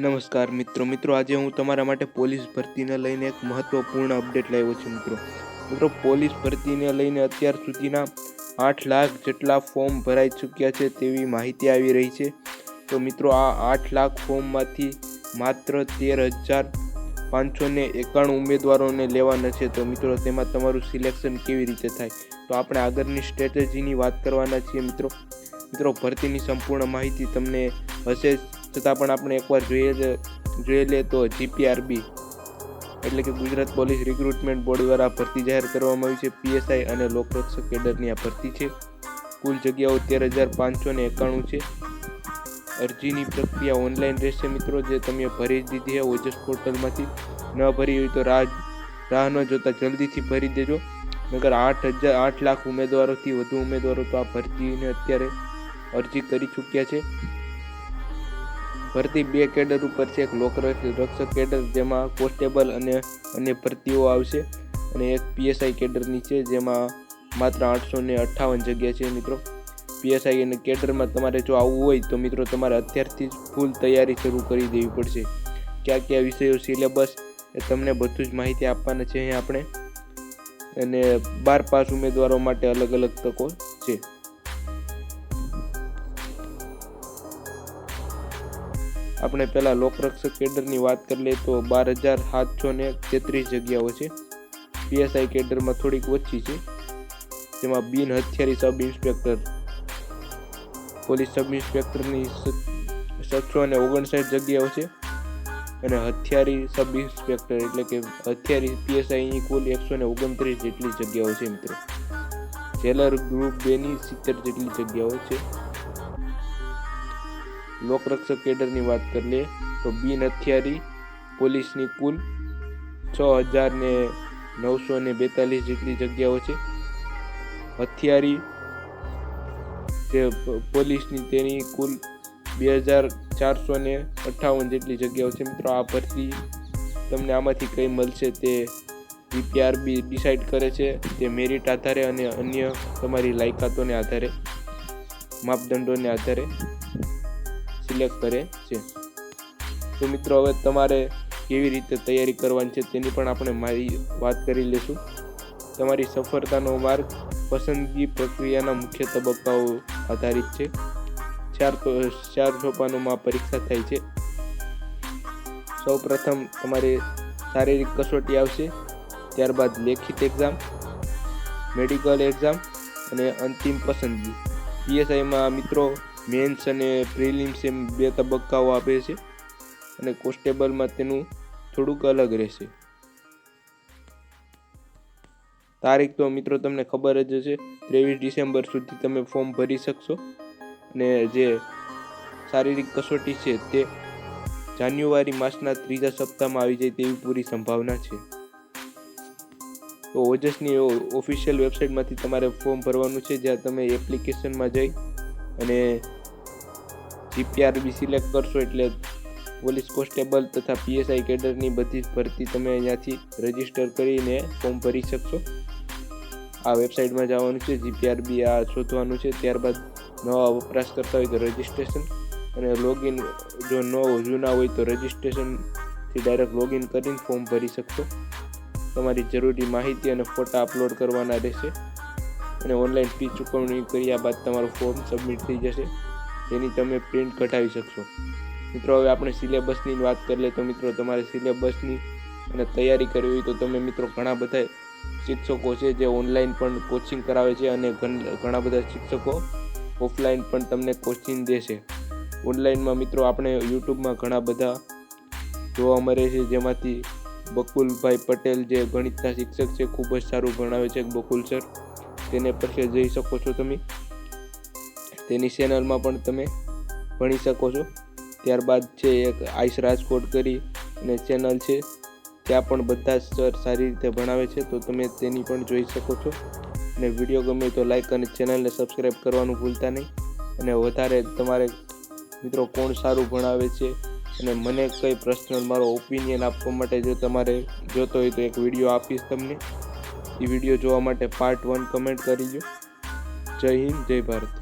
નમસ્કાર મિત્રો આજે હું તમારા માટે પોલીસ ભરતીને લઈને એક મહત્વપૂર્ણ અપડેટ લાવ્યો છું મિત્રો પોલીસ ભરતીને લઈને અત્યાર સુધીના 8 લાખ જેટલા ફોર્મ ભરાઈ ચૂક્યા છે તેવી માહિતી આવી રહી છે। તો મિત્રો આ 8 લાખ ફોર્મમાંથી માત્ર 13,591 ઉમેદવારોને લેવાના છે। તો મિત્રો તેમાં તમારું સિલેક્શન કેવી રીતે થાય તો આપણે આગળની સ્ટ્રેટેજીની વાત કરવાના છીએ। મિત્રો ભરતીની સંપૂર્ણ માહિતી તમને હશે છતાં પણ આપણે એકવાર જોઈ લે તો જીપીઆરબી એટલે કે ગુજરાત પોલીસ રિક્રુટમેન્ટ બોર્ડ દ્વારા ભરતી જાહેર કરવામાં આવી છે। પીએસઆઈ અને લોકરક્ષક કેડરની આ ભરતી છે। કુલ જગ્યાઓ 13,591 છે। અરજીની પ્રક્રિયા ઓનલાઈન રહેશે મિત્રો, જે તમે ભરી દીધી છે ઓજસ પોર્ટલમાંથી। ન ભરી હોય તો રાહ ન જોતા જલ્દીથી ભરી દેજો, નકર 8 લાખ ઉમેદવારોથી વધુ ઉમેદવારો તો આ ભરતીને અત્યારે અરજી કરી ચૂક્યા છે। ભરતી 2 કેડર ઉપર છે, એક લોકરક્ષક કેડર જેમાં કોન્સ્ટેબલ અને અન્ય ભરતીઓ આવશે, અને એક પીએસઆઈ કેડરની છે જેમાં માત્ર 858 જગ્યા છે। મિત્રો પીએસઆઈ અને કેડરમાં તમારે જો આવવું હોય તો મિત્રો તમારે અત્યારથી જ ફૂલ તૈયારી શરૂ કરી દેવી પડશે। કયા વિષયો, સિલેબસ એ તમને બધું જ માહિતી આપવાના છે અહીં આપણે, અને 12 પાસ ઉમેદવારો માટે અલગ અલગ તકો છે। આપણે પહેલા લોકરક્ષક કેડરની વાત કરી લઈએ તો 12,733 જગ્યાઓ છે। પીએસઆઈ કેડરમાં થોડીક ઓછી છે, જેમાં બિન હથિયારી સબ ઇન્સ્પેક્ટર પોલીસ સબ ઇન્સ્પેક્ટરની 759 જગ્યાઓ છે, અને હથિયારી સબ ઇન્સ્પેક્ટર એટલે કે હથિયારી પીએસઆઈની કુલ 129 જેટલી જગ્યાઓ છે। મિત્રો જેલર ગ્રુપ 2ની 70 જેટલી જગ્યાઓ છે। લોકરક્ષક કેડરની વાત કરી લે તો બિન હથિયારી પોલીસની કુલ 6,942 જેટલી જગ્યાઓ છે। હથિયારી જે પોલીસની તેની કુલ 2,458 જેટલી જગ્યાઓ છે। મિત્રો આ ભરતી તમને આમાંથી કઈ મળશે તે જીપીઆરબી ડિસાઇડ કરે છે, તે મેરિટ આધારે અને અન્ય તમારી લાયકાતોને આધારે, માપદંડોને આધારે સિલેક્ટ કરે છે। તો મિત્રો હવે તમારે કેવી રીતે તૈયારી કરવાની છે તેની પણ આપણે વાત કરી લઈશું। તમારી સફળતાનો માર્ગ પસંદગી પ્રક્રિયાના મુખ્ય તબક્કાઓ આધારિત છે। 4 સોપાનોમાં પરીક્ષા થાય છે। સૌપ્રથમ તમારી શારીરિક કસોટી આવશે, ત્યારબાદ લેખિત એક્ઝામ, મેડિકલ એક્ઝામ અને અંતિમ પસંદગી। પીએસઆઈમાં મિત્રો મેન્સ અને પ્રિલિમ્સ એમ 2 તબક્કાઓ આપે છે, અને કોન્સ્ટેબલમાં તેનું થોડુંક અલગ રહેશે। તારીખ તો મિત્રો તમને ખબર જ હશે, 23 ડિસેમ્બર સુધી તમે ફોર્મ ભરી શકશો, અને જે શારીરિક કસોટી છે તે જાન્યુઆરી માસના 3જા સપ્તાહમાં આવી જાય તેવી પૂરી સંભાવના છે। તો ઓજસની ઓફિશિયલ વેબસાઇટમાંથી તમારે ફોર્મ ભરવાનું છે, જ્યાં તમે એપ્લિકેશનમાં જઈ અને જીપીઆરબી સિલેક્ટ કરશો એટલે પોલીસ કોન્સ્ટેબલ તથા પીએસઆઈ કેડરની બધી જ ભરતી તમે અહીંયાથી રજીસ્ટર કરીને ફોર્મ ભરી શકશો। આ વેબસાઇટમાં જવાનું છે, જીપીઆરબી આ શોધવાનું છે, ત્યારબાદ નવા વપરાશકર્તા હોય તો રજિસ્ટ્રેશન, અને લોગિન જો જૂના હોય તો રજિસ્ટ્રેશનથી ડાયરેક્ટ લોગિન કરીને ફોર્મ ભરી શકશો। તમારી જરૂરી માહિતી અને ફોટા અપલોડ કરવાના રહેશે, અને ઓનલાઈન ફી ચૂકવણી કર્યા બાદ તમારું ફોર્મ સબમિટ થઈ જશે, જેની તમે પ્રિન્ટ કઢાવી શકશો। મિત્રો હવે આપણે સિલેબસની વાત કરી લઈએ તો મિત્રો તમારે સિલેબસની અને તૈયારી કરવી હોય તો તમે મિત્રો ઘણા બધા શિક્ષકો છે જે ઓનલાઈન પણ કોચિંગ કરાવે છે, અને ઘણા બધા શિક્ષકો ઓફલાઈન પણ તમને કોચિંગ દેશે। ઓનલાઈનમાં મિત્રો આપણે યુટ્યુબમાં ઘણા બધા જોવા મળે છે, જેમાંથી બકુલભાઈ પટેલ જે ગણિતના શિક્ષક છે, ખૂબ જ સારું ભણાવે છે બકુલ સર, તેને પાસે જઈ શકો છો તમે, તેની ચેનલમાં પણ તમે ભણી શકો છો। ત્યારબાદ છે એક આઈસ રાજકોટ કરી અને ચેનલ છે, ત્યાં પણ બધા સર સારી રીતે ભણાવે છે, તો તમે તેની પણ જોઈ શકો છો। અને વિડીયો ગમે તો લાઈક અને ચેનલને સબસ્ક્રાઈબ કરવાનું ભૂલતા નહીં। અને વધારે તમારે મિત્રો કોણ સારું ભણાવે છે અને મને કઈ પર્સનલ મારો ઓપિનિયન આપવા માટે જો તમારે જોતો હોય તો એક વિડીયો આપીશ તમને, એ વિડીયો જોવા માટે પાર્ટ 1 કમેન્ટ કરી દો। જય હિન્દ, જય ભારત।